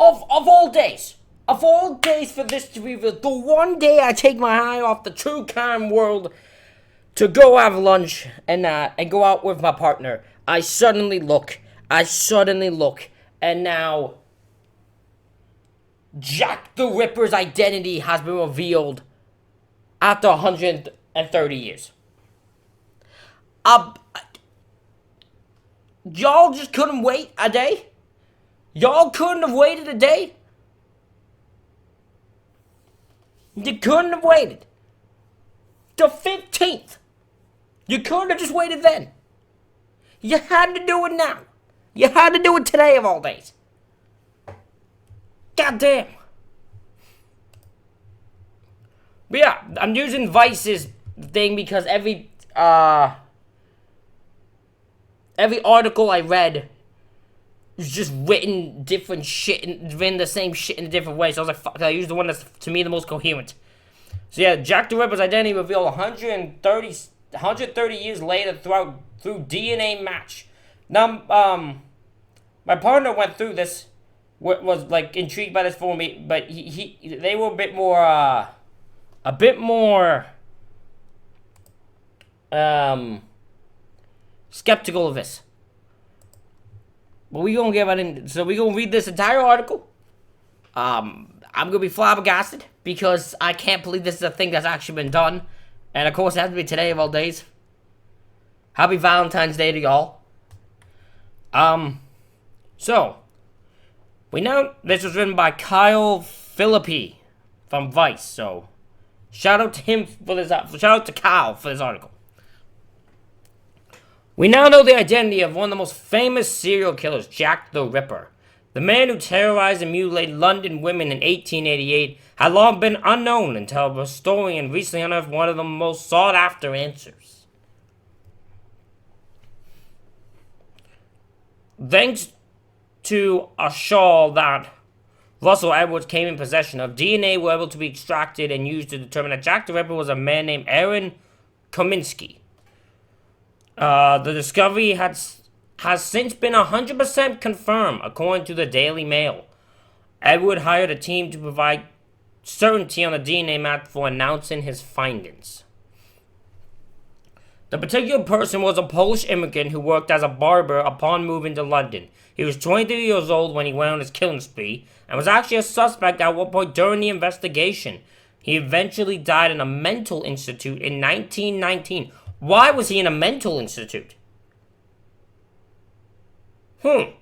of all days for this to be revealed, the one day I take my eye off the true crime world to go have lunch and go out with my partner, I suddenly look, and now Jack the Ripper's identity has been revealed after 130 years. Y'all just couldn't wait a day? Y'all couldn't have waited a day? You couldn't have waited. The 15th. You couldn't have just waited then. You had to do it now. You had to do it today of all days. God damn. But yeah, I'm using Vice's thing because every article I read was just written different shit and written the same shit in a different way. So I was like, fuck, I used the one that's to me the most coherent. So yeah, Jack the Ripper's identity revealed 130 years later through DNA match. Now, my partner went through this, was like intrigued by this for me, but they were a bit more skeptical of this. But we gonna get right in. So we gonna read this entire article. I'm gonna be flabbergasted because I can't believe this is a thing that's actually been done, and of course it has to be today of all days. Happy Valentine's Day to y'all. So we know this was written by Kyle Philippi from Vice. So shout out to him for this. Shout out to Kyle for this article. We now know the identity of one of the most famous serial killers, Jack the Ripper. The man who terrorized and mutilated London women in 1888 had long been unknown until a historian recently unearthed one of the most sought-after answers. Thanks to a shawl that Russell Edwards came in possession of, DNA were able to be extracted and used to determine that Jack the Ripper was a man named Aaron Kominski. The discovery has since been 100% confirmed, according to the Daily Mail. Edward hired a team to provide certainty on the DNA match before announcing his findings. The particular person was a Polish immigrant who worked as a barber upon moving to London. He was 23 years old when he went on his killing spree, and was actually a suspect at one point during the investigation. He eventually died in a mental institute in 1919. Why was he in a mental institute? I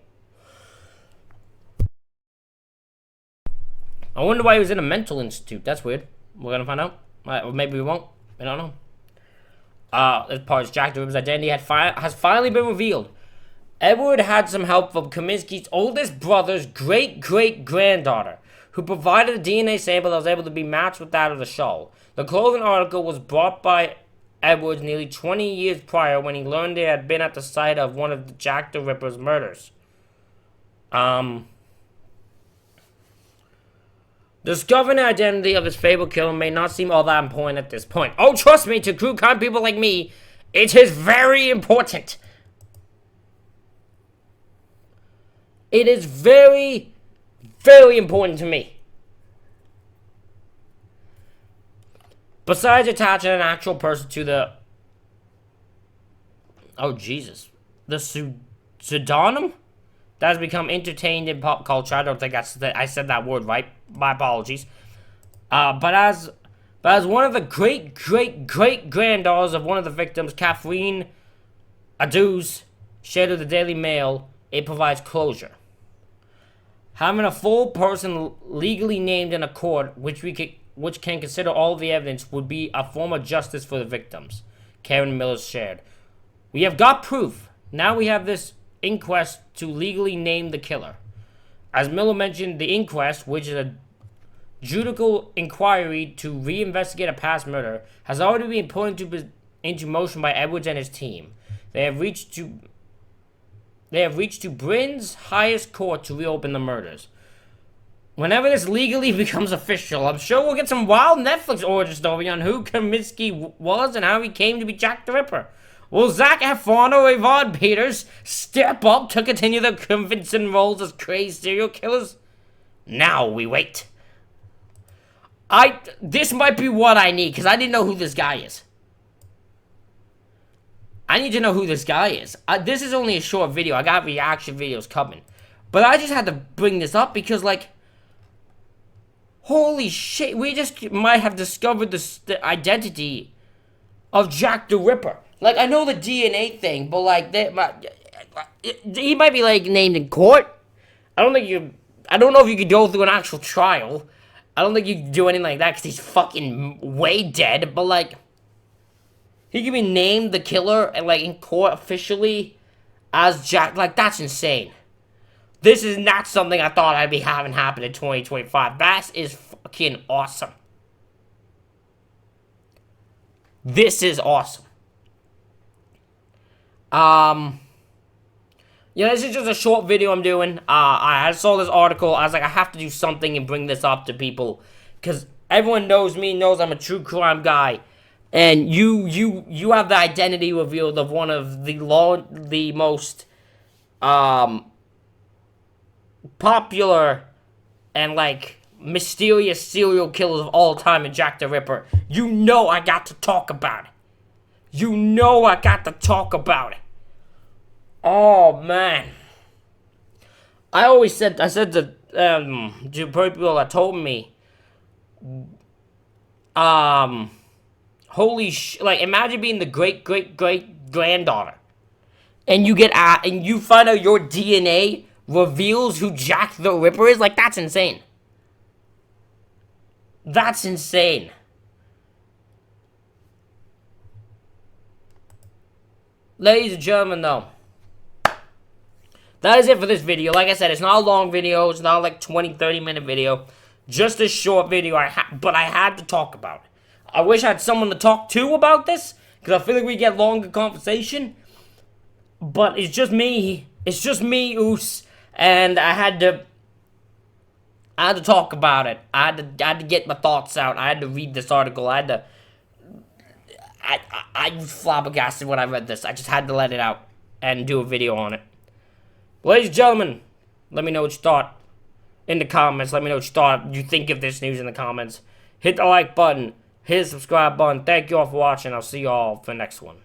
wonder why he was in a mental institute. That's weird. We're gonna find out. Or maybe we won't. I don't know. As part of Jack the Ripper's identity has finally been revealed. Edward had some help from Kominski's oldest brother's great-great-granddaughter, who provided a DNA sample that was able to be matched with that of the shawl. The clothing article was brought by Edwards nearly 20 years prior when he learned they had been at the site of one of Jack the Ripper's murders. Discovering the identity of his fabled killer may not seem all that important at this point. Oh, trust me, to true crime people like me, it is very important. It is very, very important to me. Besides attaching an actual person to the... Oh, Jesus. The pseudonym that has become entertained in pop culture. I don't think I said that word right. My apologies. But as one of the great-great-great-granddaughters of one of the victims, Catherine Adews, shared with the Daily Mail, it provides closure. Having a full person legally named in a court, which can consider all the evidence, would be a form of justice for the victims, Karen Miller shared. We have got proof. Now we have this inquest to legally name the killer. As Miller mentioned, the inquest, which is a judicial inquiry to reinvestigate a past murder, has already been put into motion by Edwards and his team. They have reached to Britain's highest court to reopen the murders. Whenever this legally becomes official, I'm sure we'll get some wild Netflix origin story on who Kominski was and how he came to be Jack the Ripper. Will Zac Efron or Yvonne Peters step up to continue their convincing roles as crazy serial killers? Now we wait. This might be what I need, because I didn't know who this guy is. I need to know who this guy is. This is only a short video. I got reaction videos coming. But I just had to bring this up because, like, holy shit, we just might have discovered the identity of Jack the Ripper. Like, I know the DNA thing, but, like, he might be, like, named in court. I don't know if you could go through an actual trial. I don't think you can do anything like that because he's fucking way dead. But, like, he can be named the killer and, like, in court officially as Jack. Like, that's insane. This is not something I thought I'd be having happen in 2025. That is fucking awesome. This is awesome. Yeah, this is just a short video I'm doing. I saw this article. I was like, I have to do something and bring this up to people. Because everyone knows me, knows I'm a true crime guy. And you have the identity revealed of one of the most popular and, like, mysterious serial killers of all time in Jack the Ripper. You know I got to talk about it. You know I got to talk about it. Oh, man. I said to people that told me, holy like, imagine being the great-great-great-granddaughter, and you find out your DNA reveals who Jack the Ripper is. Like, that's insane. That's insane. Ladies and gentlemen, though, that is it for this video. Like I said, it's not a long video. It's not like 20-30 minute video. Just a short video, but I had to talk about it. I wish I had someone to talk to about this, because I feel like we get longer conversation. But it's just me. It's just me, Oos. And I had to talk about it. I had to get my thoughts out. I had to read this article. I was flabbergasted when I read this. I just had to let it out and do a video on it. Ladies and gentlemen, let me know what you thought in the comments. Let me know what you think of this news in the comments. Hit the like button. Hit the subscribe button. Thank you all for watching. I'll see you all for the next one.